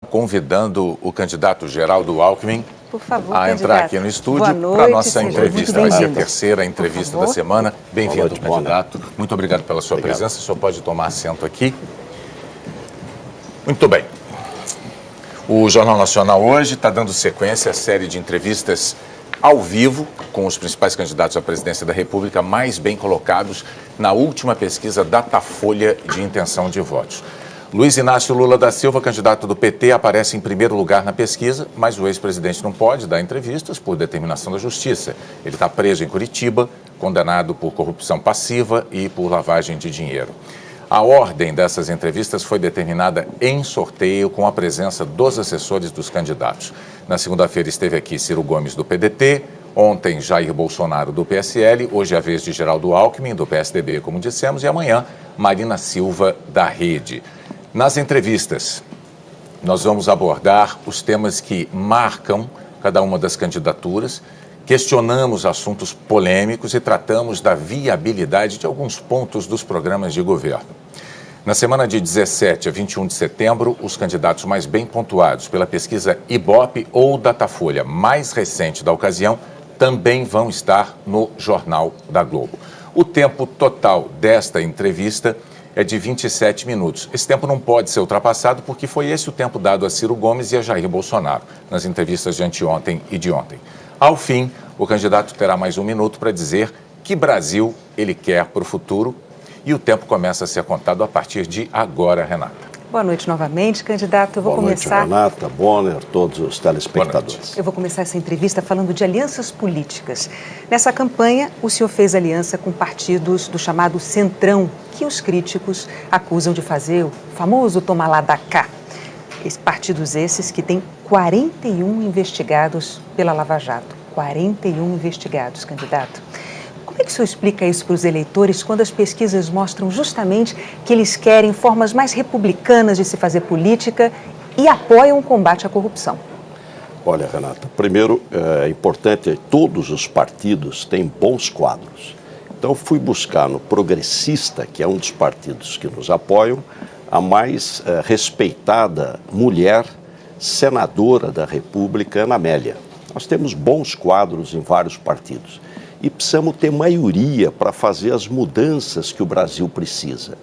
Convidando o candidato Geraldo Alckmin por favor, a entrar aqui no estúdio para a nossa entrevista. Vai ser a terceira entrevista da semana. Bem-vindo, candidato. Muito obrigado pela sua presença. O senhor pode tomar assento aqui. Muito bem. O Jornal Nacional hoje está dando sequência à série de entrevistas ao vivo com os principais candidatos à presidência da República mais bem colocados na última pesquisa Datafolha de intenção de votos. Luiz Inácio Lula da Silva, candidato do PT, aparece em primeiro lugar na pesquisa, mas o ex-presidente não pode dar entrevistas por determinação da Justiça. Ele está preso em Curitiba, condenado por corrupção passiva e por lavagem de dinheiro. A ordem dessas entrevistas foi determinada em sorteio com a presença dos assessores dos candidatos. Na segunda-feira esteve aqui Ciro Gomes, do PDT, ontem Jair Bolsonaro, do PSL, hoje é a vez de Geraldo Alckmin, do PSDB, como dissemos, e amanhã Marina Silva, da Rede. Nas entrevistas, nós vamos abordar os temas que marcam cada uma das candidaturas, questionamos assuntos polêmicos e tratamos da viabilidade de alguns pontos dos programas de governo. Na semana de 17 a 21 de setembro, os candidatos mais bem pontuados pela pesquisa Ibope ou Datafolha mais recente da ocasião também vão estar no Jornal da Globo. O tempo total desta entrevista é de 27 minutos. Esse tempo não pode ser ultrapassado porque foi esse o tempo dado a Ciro Gomes e a Jair Bolsonaro nas entrevistas de anteontem e de ontem. Ao fim, o candidato terá mais um minuto para dizer que Brasil ele quer para o futuro e o tempo começa a ser contado a partir de agora, Renata. Boa noite novamente, candidato. Eu vou começar... Boa noite, Renata, Bonner, todos os telespectadores. Eu vou começar essa entrevista falando de alianças políticas. Nessa campanha, o senhor fez aliança com partidos do chamado Centrão, que os críticos acusam de fazer o famoso toma lá da cá. Partidos esses que têm 41 investigados pela Lava Jato. 41 investigados, candidato. Como é que o senhor explica isso para os eleitores quando as pesquisas mostram justamente que eles querem formas mais republicanas de se fazer política e apoiam o combate à corrupção? Olha, Renata, primeiro é importante, todos os partidos têm bons quadros. Então fui buscar no Progressista, que é um dos partidos que nos apoiam, a mais respeitada mulher senadora da República, Ana Amélia. Nós temos bons quadros em vários partidos. E precisamos ter maioria para fazer as mudanças que o Brasil precisa.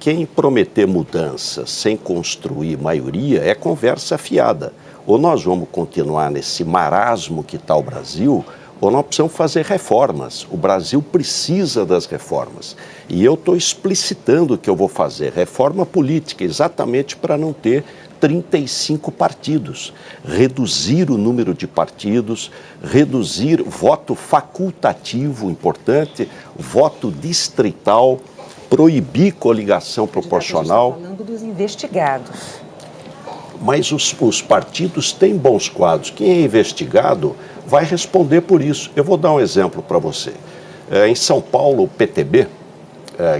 Quem prometer mudanças sem construir maioria é conversa fiada. Ou nós vamos continuar nesse marasmo que está o Brasil, ou nós precisamos fazer reformas. O Brasil precisa das reformas. E eu estou explicitando o que eu vou fazer. Reforma política, exatamente para não ter 35 partidos, reduzir o número de partidos, reduzir voto facultativo, importante, voto distrital, proibir coligação proporcional. Está falando dos investigados. Mas os partidos têm bons quadros. Quem é investigado vai responder por isso. Eu vou dar um exemplo para você. Em São Paulo, o PTB,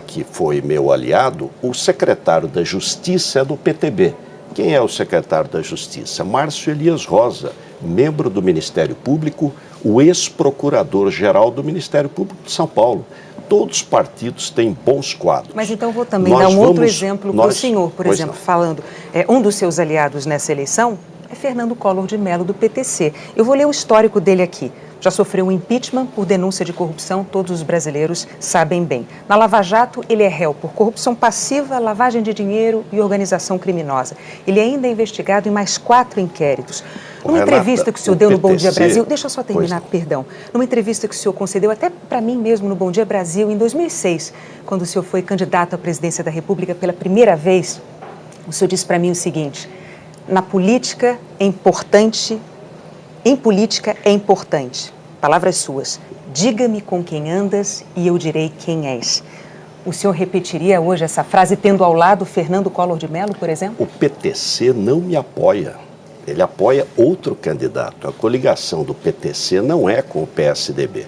que foi meu aliado, o secretário da Justiça é do PTB. Quem é o secretário da Justiça? Márcio Elias Rosa, membro do Ministério Público, o ex-procurador-geral do Ministério Público de São Paulo. Todos os partidos têm bons quadros. Mas então vou também dar um outro exemplo para o senhor, por exemplo, falando, um dos seus aliados nessa eleição é Fernando Collor de Mello, do PTC. Eu vou ler o histórico dele aqui. Já sofreu um impeachment por denúncia de corrupção, todos os brasileiros sabem bem. Na Lava Jato, ele é réu por corrupção passiva, lavagem de dinheiro e organização criminosa. Ele ainda é investigado em mais 4 inquéritos. Numa entrevista que o senhor deu no Bom Dia Brasil, deixa eu só terminar, perdão. Numa entrevista que o senhor concedeu até para mim mesmo no Bom Dia Brasil, em 2006, quando o senhor foi candidato à presidência da República pela primeira vez, o senhor disse para mim o seguinte: na política é importante, em política é importante. Palavras suas. Diga-me com quem andas e eu direi quem és. O senhor repetiria hoje essa frase tendo ao lado Fernando Collor de Mello, por exemplo? O PTC não me apoia. Ele apoia outro candidato. A coligação do PTC não é com o PSDB.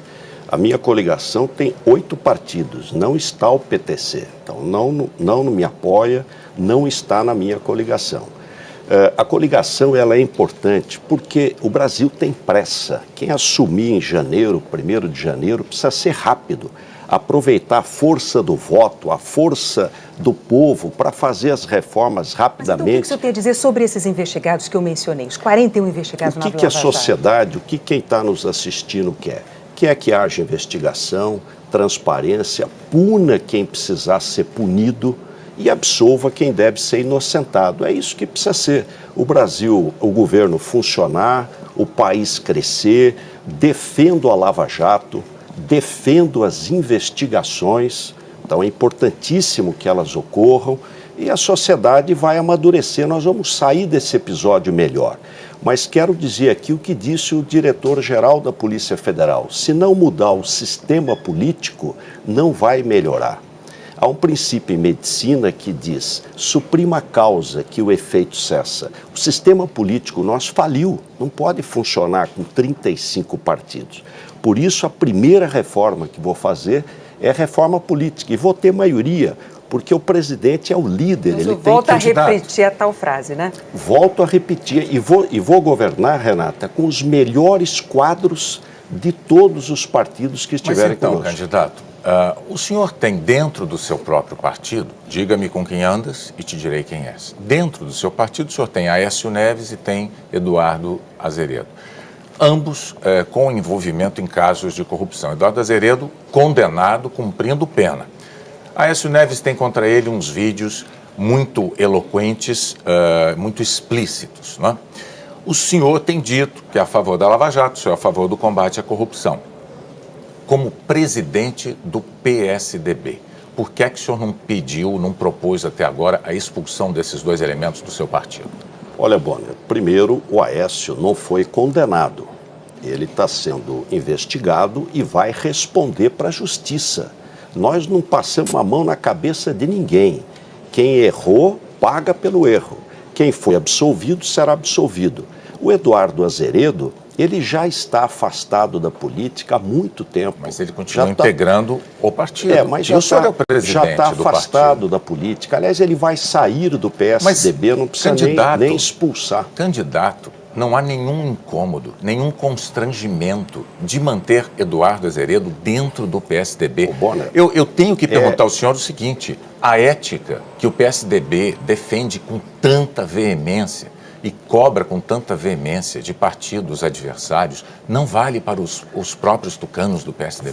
A minha coligação tem 8 partidos, não está o PTC. Então não me apoia, não está na minha coligação. A coligação ela é importante porque o Brasil tem pressa. Quem assumir em janeiro, 1º de janeiro, precisa ser rápido. aproveitar a força do voto, a força do povo para fazer as reformas rapidamente. Mas então, o que o senhor tem a dizer sobre esses investigados que eu mencionei, os 41 investigados na Lava Jato? O que a sociedade, o que quem está nos assistindo quer? Quer que haja investigação, transparência, puna quem precisar ser punido e absolva quem deve ser inocentado. É isso que precisa ser. O Brasil, o governo funcionar, o país crescer, defendo a Lava Jato, defendo as investigações, então é importantíssimo que elas ocorram e a sociedade vai amadurecer, nós vamos sair desse episódio melhor. Mas quero dizer aqui o que disse o diretor-geral da Polícia Federal, se não mudar o sistema político, não vai melhorar. Há um princípio em medicina que diz, suprima a causa que o efeito cessa. O sistema político nosso faliu, não pode funcionar com 35 partidos. Por isso, a primeira reforma que vou fazer é a reforma política. E vou ter maioria, porque o presidente é o líder, ele tem candidato. Volta a repetir a tal frase, né? Volto a repetir e vou governar, Renata, com os melhores quadros de todos os partidos que estiverem conosco. Mas então, candidato, o senhor tem dentro do seu próprio partido, diga-me com quem andas e te direi quem és. Dentro do seu partido, o senhor tem Aécio Neves e tem Eduardo Azeredo. Ambos com envolvimento em casos de corrupção. Eduardo Azeredo condenado, cumprindo pena. Aécio Neves tem contra ele uns vídeos muito eloquentes, muito explícitos, né? O senhor tem dito que é a favor da Lava Jato, o senhor é a favor do combate à corrupção. Como presidente do PSDB, por que é que o senhor não pediu, não propôs até agora a expulsão desses dois elementos do seu partido? Olha, Bonner, primeiro, o Aécio não foi condenado. Ele está sendo investigado e vai responder para a justiça. Nós não passamos a mão na cabeça de ninguém. Quem errou, paga pelo erro. Quem foi absolvido, será absolvido. O Eduardo Azeredo, ele já está afastado da política há muito tempo. Mas ele continua integrando o partido. Mas já está afastado da política. Aliás, ele vai sair do PSDB, não precisa nem expulsar. Candidato, não há nenhum incômodo, nenhum constrangimento de manter Eduardo Azeredo dentro do PSDB. Eu tenho que perguntar ao senhor o seguinte, a ética que o PSDB defende com tanta veemência e cobra com tanta veemência de partidos adversários, não vale para os próprios tucanos do PSDB?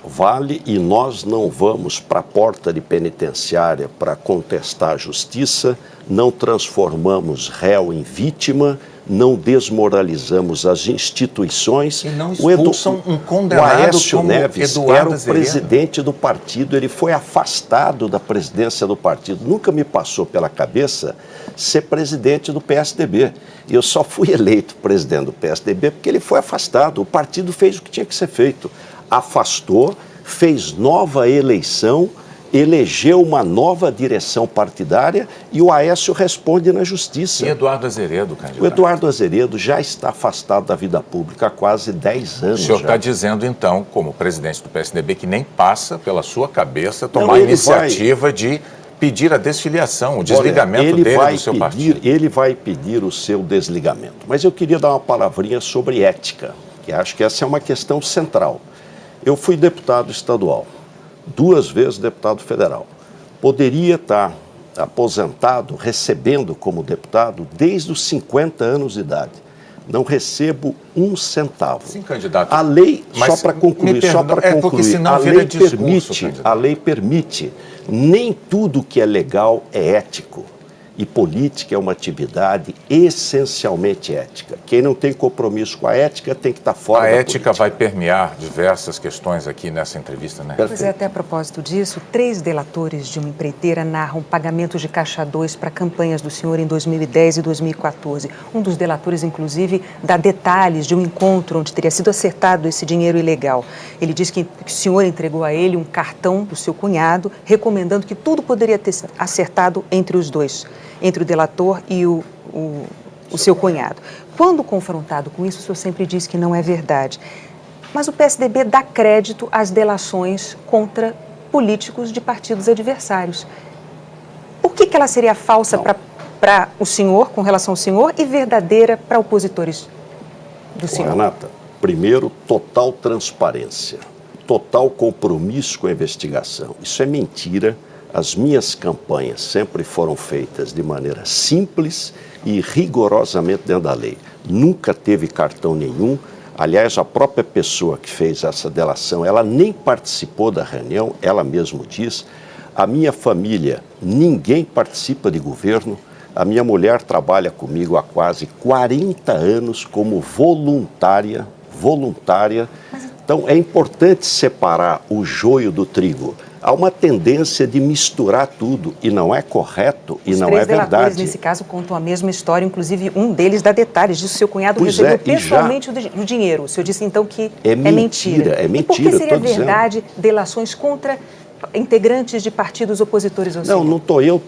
Vale, e nós não vamos para a porta de penitenciária para contestar a justiça, não transformamos réu em vítima, não desmoralizamos as instituições. E não expulsam um condenado como Aécio Neves era o Azeredo. Presidente do partido, ele foi afastado da presidência do partido. Nunca me passou pela cabeça ser presidente do PSDB. Eu só fui eleito presidente do PSDB porque ele foi afastado. O partido fez o que tinha que ser feito. Afastou, fez nova eleição, elegeu uma nova direção partidária e o Aécio responde na justiça. E Eduardo Azeredo, candidato? O Eduardo Azeredo já está afastado da vida pública há quase 10 anos. O senhor está dizendo, então, como presidente do PSDB, que nem passa pela sua cabeça tomar a iniciativa de pedir a desfiliação, o desligamento dele do seu partido. Ele vai pedir o seu desligamento. Mas eu queria dar uma palavrinha sobre ética, que acho que essa é uma questão central. Eu fui deputado estadual, 2 vezes deputado federal. Poderia estar aposentado, recebendo como deputado desde os 50 anos de idade. Não recebo 1 centavo. Sim, candidato. A lei, só para concluir, a lei permite, nem tudo que é legal é ético. E política é uma atividade essencialmente ética. Quem não tem compromisso com a ética tem que estar fora da política. A ética vai permear diversas questões aqui nessa entrevista, né? Pois é, até a propósito disso, 3 delatores de uma empreiteira narram pagamentos de caixa 2 para campanhas do senhor em 2010 e 2014. Um dos delatores, inclusive, dá detalhes de um encontro onde teria sido acertado esse dinheiro ilegal. Ele diz que o senhor entregou a ele um cartão do seu cunhado, recomendando que tudo poderia ter acertado entre os dois, entre o delator e o seu cunhado. Quando confrontado com isso, o senhor sempre diz que não é verdade. Mas o PSDB dá crédito às delações contra políticos de partidos adversários. Por que ela seria falsa para o senhor, com relação ao senhor, e verdadeira para opositores do senhor? Renata, primeiro, total transparência. total compromisso com a investigação. Isso é mentira. As minhas campanhas sempre foram feitas de maneira simples e rigorosamente dentro da lei. Nunca teve cartão nenhum. Aliás, a própria pessoa que fez essa delação, ela nem participou da reunião, ela mesma diz. A minha família, ninguém participa de governo. A minha mulher trabalha comigo há quase 40 anos como voluntária. Então, é importante separar o joio do trigo. Há uma tendência de misturar tudo e não é correto e não é verdade. Os três delatores, nesse caso, contam a mesma história, inclusive um deles dá detalhes disso. Seu cunhado recebeu pessoalmente o dinheiro. O senhor disse, então, que é mentira. É mentira, e por que seria verdade delações contra integrantes de partidos opositores ao senhor? Não estou eu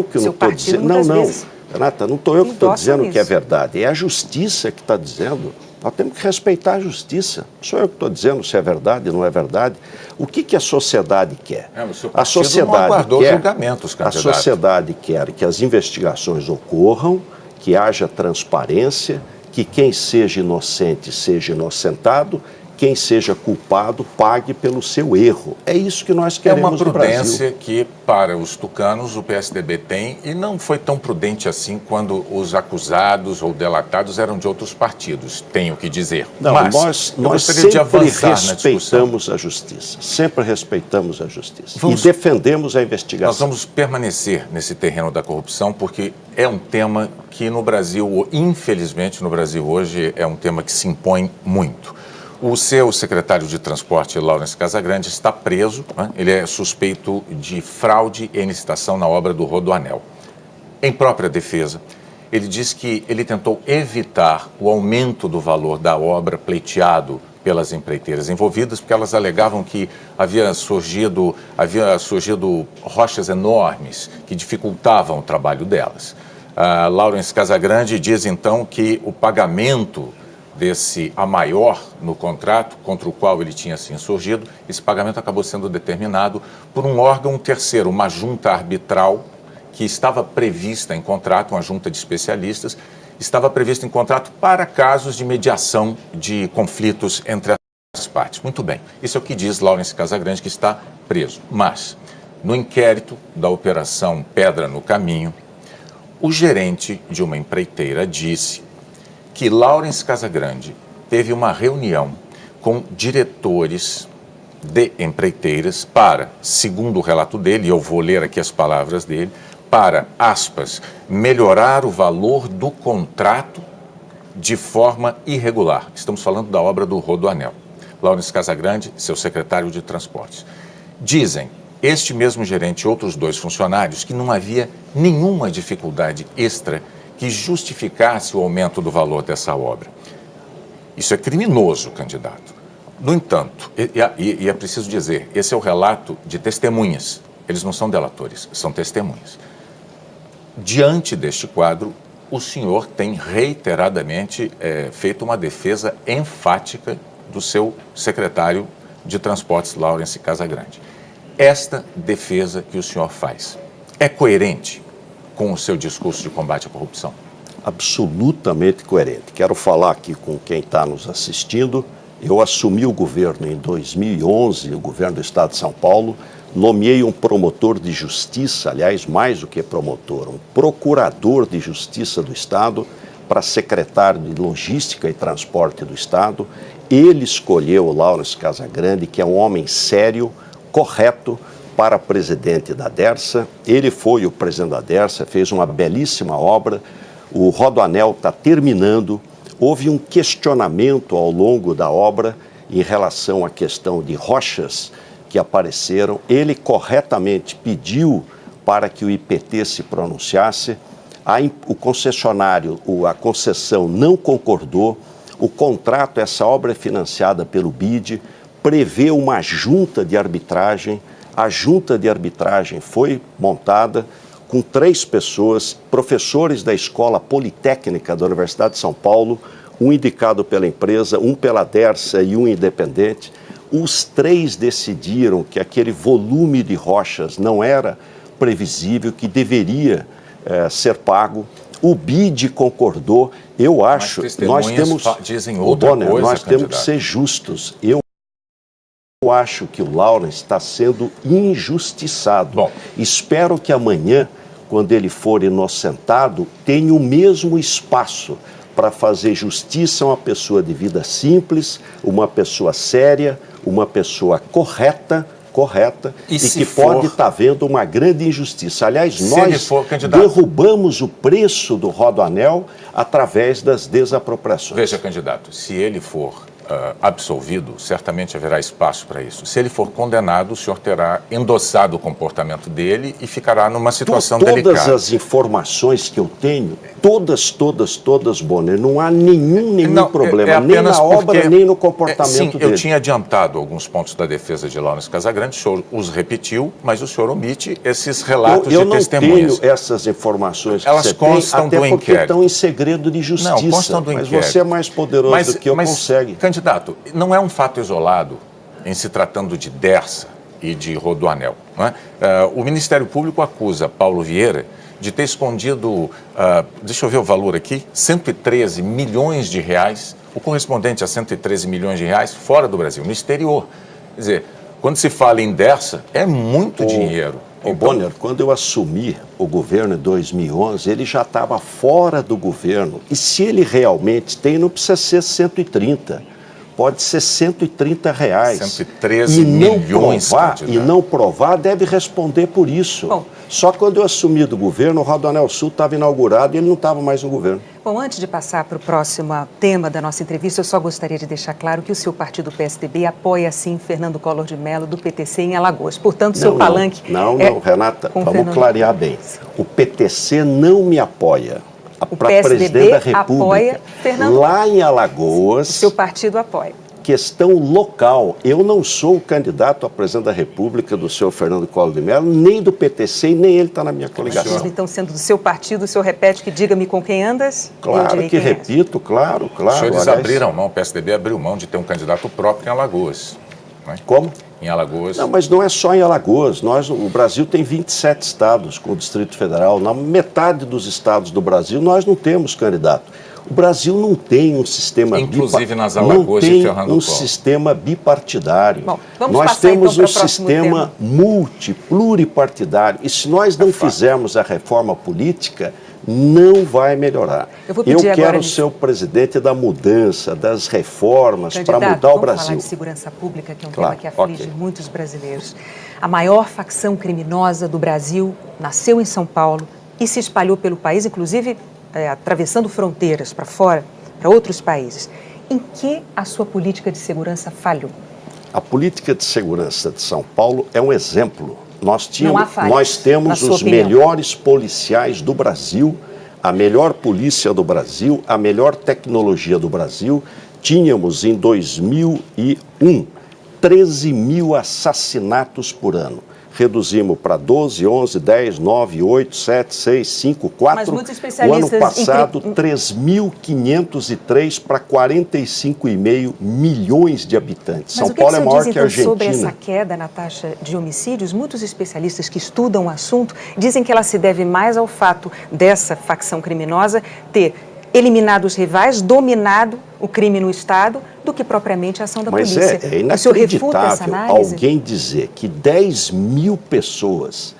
que não estou dizendo. Não, Renata, não estou eu que estou dizendo que é verdade. É a justiça que está dizendo. Nós temos que respeitar a justiça. Não sou eu que estou dizendo se é verdade ou não é verdade. O que a sociedade quer? A sociedade quer julgamentos, candidato. A sociedade quer que as investigações ocorram, que haja transparência, que quem seja inocente seja inocentado, quem seja culpado pague pelo seu erro. É isso que nós queremos no Brasil. É uma prudência que, para os tucanos, o PSDB tem, e não foi tão prudente assim quando os acusados ou delatados eram de outros partidos, tenho que dizer. Não, mas nós sempre respeitamos a justiça, sempre respeitamos a justiça e defendemos a investigação. Nós vamos permanecer nesse terreno da corrupção porque é um tema que no Brasil, infelizmente no Brasil hoje, é um tema que se impõe muito. O seu secretário de Transporte, Laurence Casagrande, está preso, né? Ele é suspeito de fraude em licitação na obra do Rodoanel. Em própria defesa, ele diz que ele tentou evitar o aumento do valor da obra pleiteado pelas empreiteiras envolvidas, porque elas alegavam que havia surgido rochas enormes que dificultavam o trabalho delas. Laurence Casagrande diz, então, que o pagamento a maior no contrato contra o qual ele tinha se insurgido, esse pagamento acabou sendo determinado por um órgão terceiro, uma junta arbitral que estava prevista em contrato, uma junta de especialistas, estava prevista em contrato para casos de mediação de conflitos entre as partes. Muito bem, isso é o que diz Laurence Casagrande, que está preso. Mas, no inquérito da Operação Pedra no Caminho, o gerente de uma empreiteira disse que Laurence Casagrande teve uma reunião com diretores de empreiteiras para, segundo o relato dele, e eu vou ler aqui as palavras dele, para, aspas, melhorar o valor do contrato de forma irregular. Estamos falando da obra do Rodoanel. Laurence Casagrande, seu secretário de Transportes. Dizem este mesmo gerente e outros 2 funcionários que não havia nenhuma dificuldade extra que justificasse o aumento do valor dessa obra. Isso é criminoso, candidato. No entanto, e é preciso dizer, esse é o relato de testemunhas. Eles não são delatores, são testemunhas. Diante deste quadro, o senhor tem reiteradamente feito uma defesa enfática do seu secretário de Transportes, Laurence Casagrande. Esta defesa que o senhor faz é coerente com o seu discurso de combate à corrupção? Absolutamente coerente. Quero falar aqui com quem está nos assistindo. Eu assumi o governo em 2011, o governo do Estado de São Paulo, nomeei um promotor de justiça, aliás, mais do que promotor, um procurador de justiça do Estado para secretário de Logística e Transporte do Estado. Ele escolheu o Laurence Casagrande, que é um homem sério, correto, para presidente da Dersa. Ele foi o presidente da Dersa, fez uma belíssima obra. O Rodoanel está terminando. Houve um questionamento ao longo da obra em relação à questão de rochas que apareceram. Ele corretamente pediu para que o IPT se pronunciasse. O concessionário, a concessão não concordou. O contrato, essa obra é financiada pelo BID, prevê uma junta de arbitragem. A junta de arbitragem foi montada com 3 pessoas, professores da Escola Politécnica da Universidade de São Paulo, um indicado pela empresa, um pela Dersa e um independente. Os 3 decidiram que aquele volume de rochas não era previsível, que deveria ser pago. O BID concordou. Eu acho, nós temos, dizem outra coisa, nós temos que ser justos. Eu Eu acho que o Lawrence está sendo injustiçado. Bom, espero que amanhã, quando ele for inocentado, tenha o mesmo espaço para fazer justiça a uma pessoa de vida simples, uma pessoa séria, uma pessoa correta e que pode estar vendo uma grande injustiça. Aliás, nós derrubamos o preço do Rodoanel através das desapropriações. Veja, candidato, se ele for absolvido, certamente haverá espaço para isso. Se ele for condenado, o senhor terá endossado o comportamento dele e ficará numa situação delicada. Todas as informações que eu tenho, todas, Bonner, não há nenhum problema, nem na obra, nem no comportamento dele. Eu tinha adiantado alguns pontos da defesa de Lawrence Casagrande, o senhor os repetiu, mas o senhor omite esses relatos de testemunhas. Eu não tenho essas informações que elas você constam tem, do até porque inquérito. Estão em segredo de justiça. Não, constam do inquérito. Mas você é mais poderoso do que eu, consegue. Candidato, não é um fato isolado em se tratando de Dersa e de Rodoanel. Não é? O Ministério Público acusa Paulo Vieira de ter escondido, deixa eu ver o valor aqui, 113 milhões de reais, o correspondente a 113 milhões de reais fora do Brasil, no exterior. Quer dizer, quando se fala em Dersa, é muito dinheiro. Então, Bonner, quando eu assumi o governo em 2011, ele já estava fora do governo. E se ele realmente tem, não precisa ser 130. Pode ser 130 reais. 113 milhões. E não provar, deve responder por isso. Bom, só quando eu assumi do governo, o Rodoanel Sul estava inaugurado e ele não estava mais no governo. Bom, antes de passar para o próximo tema da nossa entrevista, eu só gostaria de deixar claro que o seu partido, PSDB, apoia, sim, Fernando Collor de Mello, do PTC, em Alagoas. Portanto, seu palanque... Não, Renata, vamos clarear bem. O PTC não me apoia. Para presidente da República, apoia Fernando... lá em Alagoas... O seu partido apoia. Questão local. Eu não sou o candidato a presidente da República do senhor Fernando Collor de Mello, nem do PTC, e nem ele está na minha coligação. Então, sendo do seu partido, o senhor repete que diga-me com quem andas? Claro que repito, claro. Os senhores abriram mão, o PSDB abriu mão de ter um candidato próprio em Alagoas. Não é? Como? Em Alagoas. Não, mas não é só em Alagoas. O Brasil tem 27 estados com o Distrito Federal. Na metade dos estados do Brasil, nós não temos candidato. O Brasil não tem um sistema inclusive nas Alagoas de Fernando Collor. Sistema bipartidário. Bom, nós temos um sistema pluripartidário. E se nós não fizermos a reforma política, não vai melhorar. Eu quero ser o presidente da mudança, das reformas, para mudar o Brasil. Vamos falar de segurança pública, que é um tema que aflige muitos brasileiros. A maior facção criminosa do Brasil nasceu em São Paulo e se espalhou pelo país, inclusive atravessando fronteiras para fora, para outros países. Em que a sua política de segurança falhou? A política de segurança de São Paulo é um exemplo. Nós temos os melhores policiais do Brasil, a melhor polícia do Brasil, a melhor tecnologia do Brasil. Tínhamos em 2001 13 mil assassinatos por ano. Reduzimos para 12, 11, 10, 9, 8, 7, 6, 5, 4. Mas muitos especialistas... O ano passado, 3.503 para 45,5 milhões de habitantes. São Paulo é maior que a Argentina. Sobre essa queda na taxa de homicídios, muitos especialistas que estudam o assunto dizem que ela se deve mais ao fato dessa facção criminosa ter eliminado os rivais, dominado o crime no Estado, do que propriamente a ação da polícia. Mas é inacreditável alguém dizer que 10 mil pessoas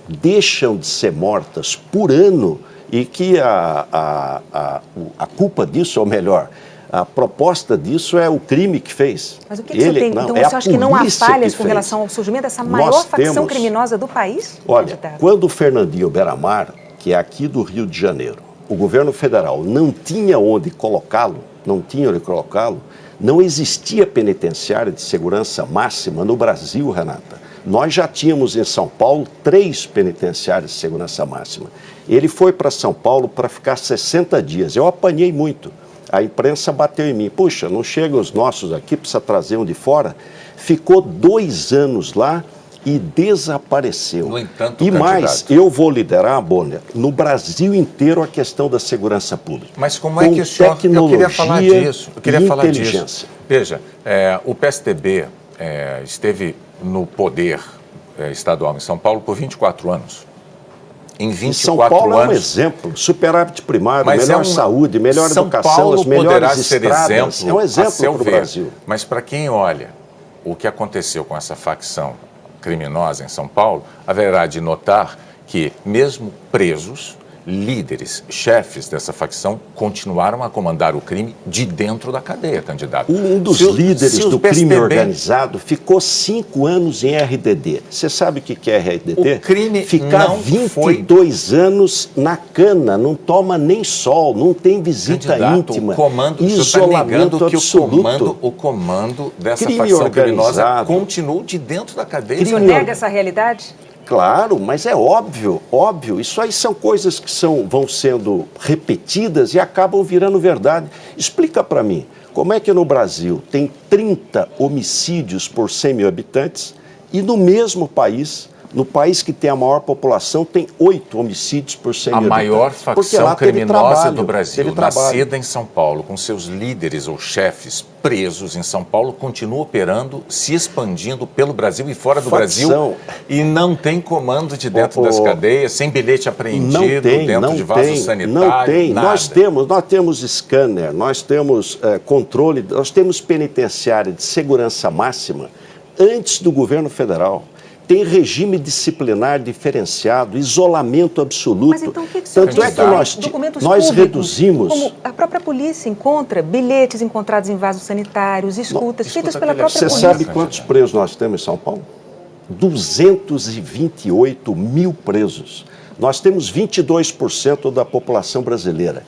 deixam de ser mortas por ano e que a culpa disso, ou melhor, a proposta disso é o crime que fez. Mas o que você tem? Então você acha que não há falhas com relação ao surgimento dessa maior facção criminosa do país? Olha, quando o Fernandinho Beiramar, que é aqui do Rio de Janeiro, o governo federal não tinha onde colocá-lo, não existia penitenciária de segurança máxima no Brasil, Renata. Nós já tínhamos em São Paulo 3 penitenciárias de segurança máxima. Ele foi para São Paulo para ficar 60 dias. Eu apanhei muito. A imprensa bateu em mim. Puxa, não chegam os nossos aqui, precisa trazer um de fora. Ficou 2 anos lá e desapareceu. No entanto, mais, eu vou liderar, Bonner, no Brasil inteiro a questão da segurança pública. Mas como é que o senhor... Eu queria falar disso. Veja, o PSDB esteve no poder estadual em São Paulo por 24 anos. Em 24 São Paulo anos, é um exemplo, superávit primário, melhor saúde, melhor educação, as melhores estradas. É um exemplo para o Brasil. Mas para quem olha o que aconteceu com essa facção criminosa em São Paulo, haverá de notar que, mesmo presos, líderes, chefes dessa facção continuaram a comandar o crime de dentro da cadeia, candidato. Um dos líderes do crime organizado ficou 5 anos em RDD. Você sabe o que é RDD? O crime ficar não 22 anos na cana, não toma nem sol, não tem visita íntima, o comando, isolamento absoluto. O comando dessa crime facção organizado. criminosa continuou de dentro da cadeia. O senhor nega essa realidade? Claro, mas é óbvio, óbvio. Isso aí são coisas que vão sendo repetidas e acabam virando verdade. Explica para mim, como é que no Brasil tem 30 homicídios por 100 mil habitantes e no mesmo país, no país que tem a maior população, tem 8 homicídios por 100 mil habitantes? A maior facção criminosa do Brasil, nascida em São Paulo, com seus líderes ou chefes presos em São Paulo, continua operando, se expandindo pelo Brasil e fora do Brasil, e não tem comando de dentro das cadeias, sem bilhete apreendido, dentro de vaso sanitário, não tem. Nada. Nós temos scanner, nós temos controle, nós temos penitenciária de segurança máxima antes do governo federal. Tem regime disciplinar diferenciado, isolamento absoluto. Mas então o que Tanto é que nós reduzimos... Como a própria polícia encontra bilhetes encontrados em vasos sanitários, escutas feitas pela própria polícia. Você sabe quantos presos nós temos em São Paulo? 228 mil presos. Nós temos 22% da população brasileira,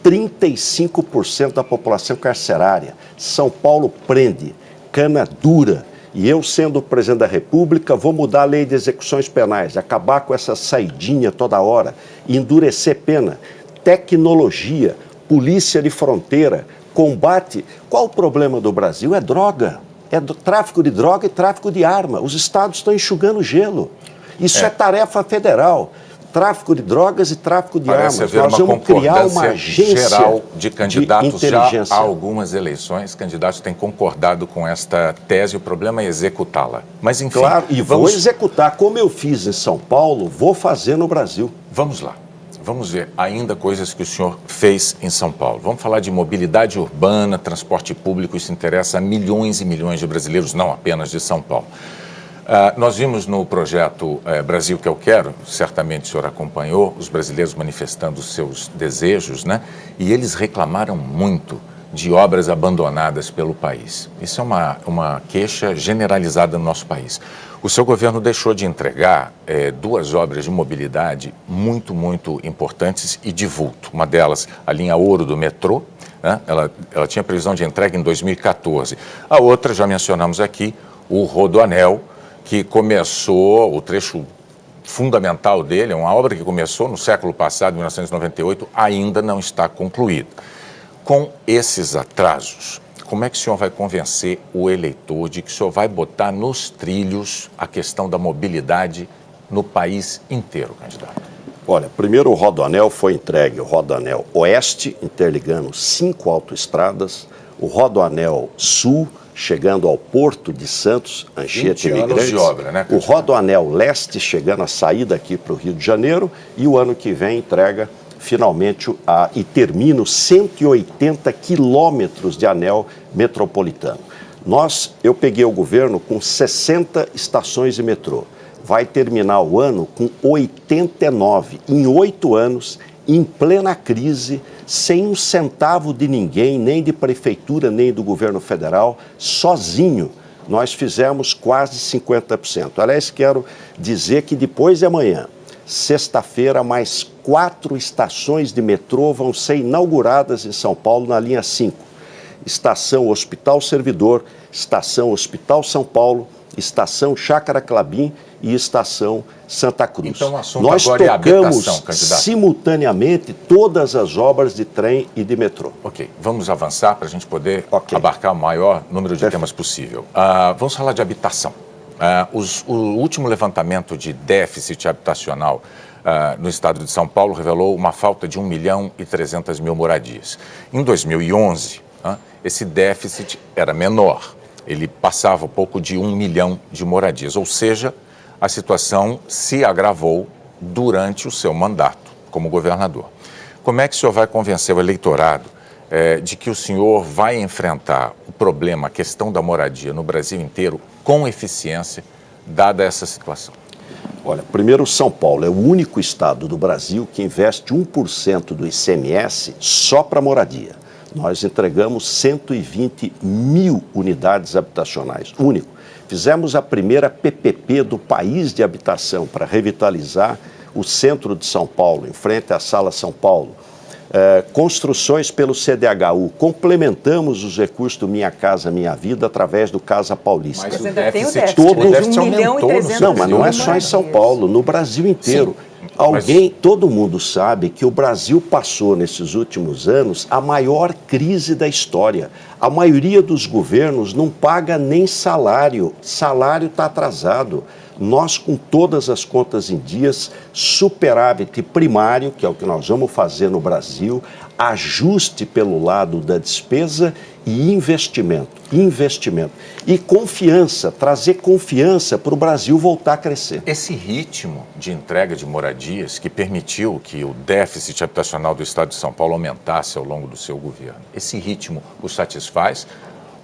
35% da população carcerária. São Paulo prende, cana dura. E eu, sendo presidente da República, vou mudar a lei de execuções penais, acabar com essa saidinha toda hora, endurecer pena, tecnologia, polícia de fronteira, combate. Qual o problema do Brasil? É droga. É tráfico de droga e tráfico de arma. Os estados estão enxugando gelo. Isso é tarefa federal. Tráfico de drogas e tráfico de armas. Nós vamos criar uma agência geral de candidatos. Já há algumas eleições, candidatos têm concordado com esta tese, o problema é executá-la. Mas, enfim... Claro, e vou executar. Como eu fiz em São Paulo, vou fazer no Brasil. Vamos lá. Vamos ver ainda coisas que o senhor fez em São Paulo. Vamos falar de mobilidade urbana, transporte público, isso interessa a milhões e milhões de brasileiros, não apenas de São Paulo. Nós vimos no projeto Brasil que eu quero, certamente o senhor acompanhou, os brasileiros manifestando os seus desejos, né? E eles reclamaram muito de obras abandonadas pelo país. Isso é uma queixa generalizada no nosso país. O seu governo deixou de entregar 2 obras de mobilidade muito, muito importantes e de vulto. Uma delas, a linha Ouro do metrô, né? Ela tinha previsão de entrega em 2014. A outra, já mencionamos aqui, o Rodoanel, que começou, o trecho fundamental dele, é uma obra que começou no século passado, 1998, ainda não está concluída. Com esses atrasos, como é que o senhor vai convencer o eleitor de que o senhor vai botar nos trilhos a questão da mobilidade no país inteiro, candidato? Olha, primeiro o Rodoanel foi entregue, o Rodoanel Oeste, interligando 5 autoestradas, o Rodoanel Sul, chegando ao Porto de Santos, Anchieta e Imigrantes, de obra, né, o Rodoanel Leste, chegando a saída aqui para o Rio de Janeiro, e o ano que vem entrega finalmente e termina os 180 quilômetros de anel metropolitano. Eu peguei o governo com 60 estações de metrô. Vai terminar o ano com 89. Em 8 anos, em plena crise, sem um centavo de ninguém, nem de prefeitura, nem do governo federal, sozinho, nós fizemos quase 50%. Aliás, quero dizer que depois de amanhã, sexta-feira, mais 4 estações de metrô vão ser inauguradas em São Paulo na linha 5. Estação Hospital Servidor, Estação Hospital São Paulo, Estação Chácara Clabim e Estação Santa Cruz. Então o assunto agora é a habitação, candidato. Simultaneamente todas as obras de trem e de metrô. Ok, vamos avançar para a gente poder abarcar o maior número de temas possível. Vamos falar de habitação. O último levantamento de déficit habitacional no estado de São Paulo revelou uma falta de 1.300.000 moradias. Em 2011, esse déficit era menor. Ele passava um pouco de 1 milhão de moradias, ou seja, a situação se agravou durante o seu mandato como governador. Como é que o senhor vai convencer o eleitorado de que o senhor vai enfrentar o problema, a questão da moradia no Brasil inteiro com eficiência, dada essa situação? Olha, primeiro, São Paulo é o único estado do Brasil que investe 1% do ICMS só para moradia. Nós entregamos 120 mil unidades habitacionais, único. Fizemos a primeira PPP do país de habitação para revitalizar o centro de São Paulo, em frente à Sala São Paulo. Construções pelo CDHU, complementamos os recursos do Minha Casa Minha Vida através do Casa Paulista. Mas ainda tem o déficit, todo né? De 1 milhão e 300 Não, mas não é só em São Paulo, no Brasil inteiro. Sim, todo mundo sabe que o Brasil passou nesses últimos anos a maior crise da história. A maioria dos governos não paga nem salário, salário está atrasado. Nós, com todas as contas em dias, superávit primário, que é o que nós vamos fazer no Brasil, ajuste pelo lado da despesa e investimento. E confiança, trazer confiança para o Brasil voltar a crescer. Esse ritmo de entrega de moradias que permitiu que o déficit habitacional do Estado de São Paulo aumentasse ao longo do seu governo, esse ritmo o satisfaz?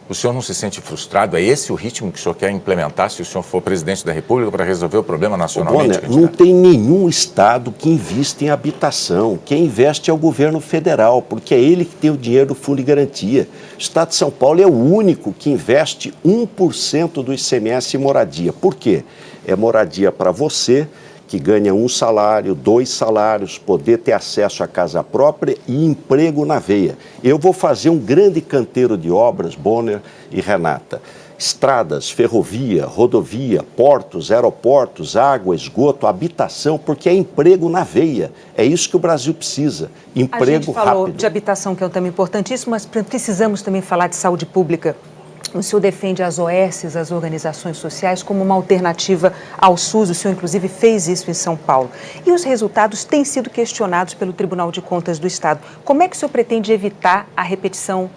O senhor não se sente frustrado? É esse o ritmo que o senhor quer implementar se o senhor for presidente da República para resolver o problema nacionalmente? Bonner, não tem nenhum estado que investe em habitação. Quem investe é o governo federal, porque é ele que tem o dinheiro do Fundo de Garantia. O Estado de São Paulo é o único que investe 1% do ICMS em moradia. Por quê? É moradia para você, que ganha 1 salário, 2 salários, poder ter acesso à casa própria e emprego na veia. Eu vou fazer um grande canteiro de obras, Bonner e Renata. Estradas, ferrovia, rodovia, portos, aeroportos, água, esgoto, habitação, porque é emprego na veia. É isso que o Brasil precisa, emprego rápido. A gente falou de habitação, que é um tema importantíssimo, mas precisamos também falar de saúde pública. O senhor defende as OS, as organizações sociais, como uma alternativa ao SUS. O senhor, inclusive, fez isso em São Paulo. E os resultados têm sido questionados pelo Tribunal de Contas do Estado. Como é que o senhor pretende evitar a repetição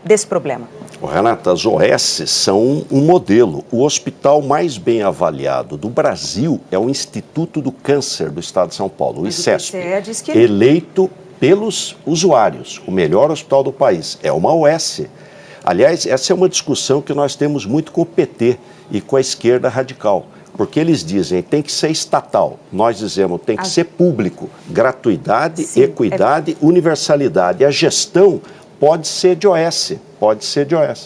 desse problema? Renata, as OS são um modelo. O hospital mais bem avaliado do Brasil é o Instituto do Câncer do Estado de São Paulo, o ICESP, eleito pelos usuários, o melhor hospital do país. É uma OS. Aliás, essa é uma discussão que nós temos muito com o PT e com a esquerda radical, porque eles dizem tem que ser estatal, nós dizemos tem que ser público, gratuidade, sim, equidade, universalidade. A gestão pode ser de OS,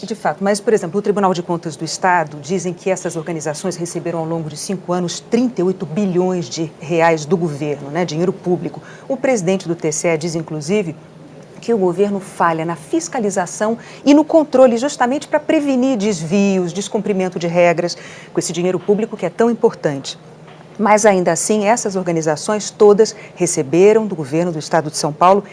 De fato, mas, por exemplo, o Tribunal de Contas do Estado dizem que essas organizações receberam ao longo de 5 anos 38 bilhões de reais do governo, né, dinheiro público. O presidente do TCE diz, inclusive, que o governo falha na fiscalização e no controle justamente para prevenir desvios, descumprimento de regras com esse dinheiro público que é tão importante. Mas ainda assim, essas organizações todas receberam do governo do Estado de São Paulo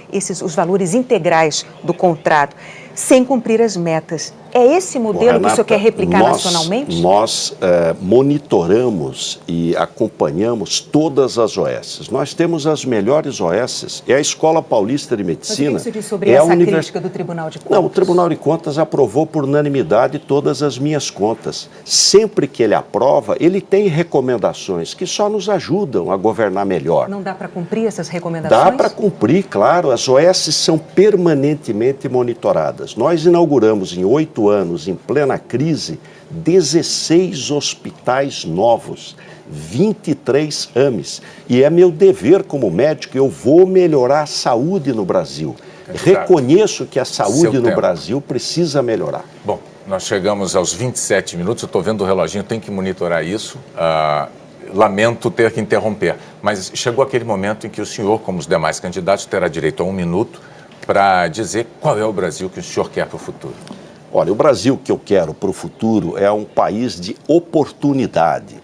os valores integrais do contrato, sem cumprir as metas. É esse modelo, Renata, que o senhor quer replicar nacionalmente? Nós monitoramos e acompanhamos todas as OS. Nós temos as melhores OS. É a Escola Paulista de Medicina. Mas o que você diz sobre essa crítica do Tribunal de Contas? Não, o Tribunal de Contas aprovou por unanimidade todas as minhas contas. Sempre que ele aprova, ele tem recomendações que só nos ajudam a governar melhor. Não dá para cumprir essas recomendações? Dá para cumprir, claro. As OS são permanentemente monitoradas. Nós inauguramos em 8 anos, em plena crise, 16 hospitais novos, 23 AMEs. E é meu dever como médico, eu vou melhorar a saúde no Brasil. Reconheço que a saúde no Brasil precisa melhorar. Bom, nós chegamos aos 27 minutos, eu estou vendo o reloginho, tem que monitorar isso. Lamento ter que interromper, mas chegou aquele momento em que o senhor, como os demais candidatos, terá direito a 1 minuto para dizer qual é o Brasil que o senhor quer para o futuro. Olha, o Brasil que eu quero para o futuro é um país de oportunidade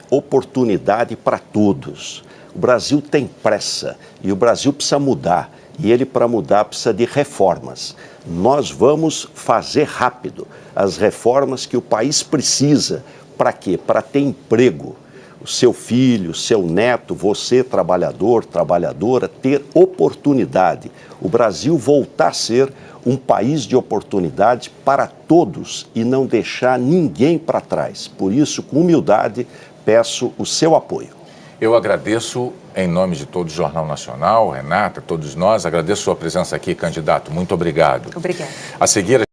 para todos. O Brasil tem pressa e o Brasil precisa mudar. E ele, para mudar, precisa de reformas. Nós vamos fazer rápido as reformas que o país precisa. Para quê? Para ter emprego. O seu filho, o seu neto, você, trabalhador, trabalhadora, ter oportunidade. O Brasil voltar a ser um país de oportunidade para todos e não deixar ninguém para trás. Por isso, com humildade, peço o seu apoio. Eu agradeço, em nome de todo o Jornal Nacional, Renata, todos nós, agradeço a sua presença aqui, candidato. Muito obrigado. Obrigada. A seguir...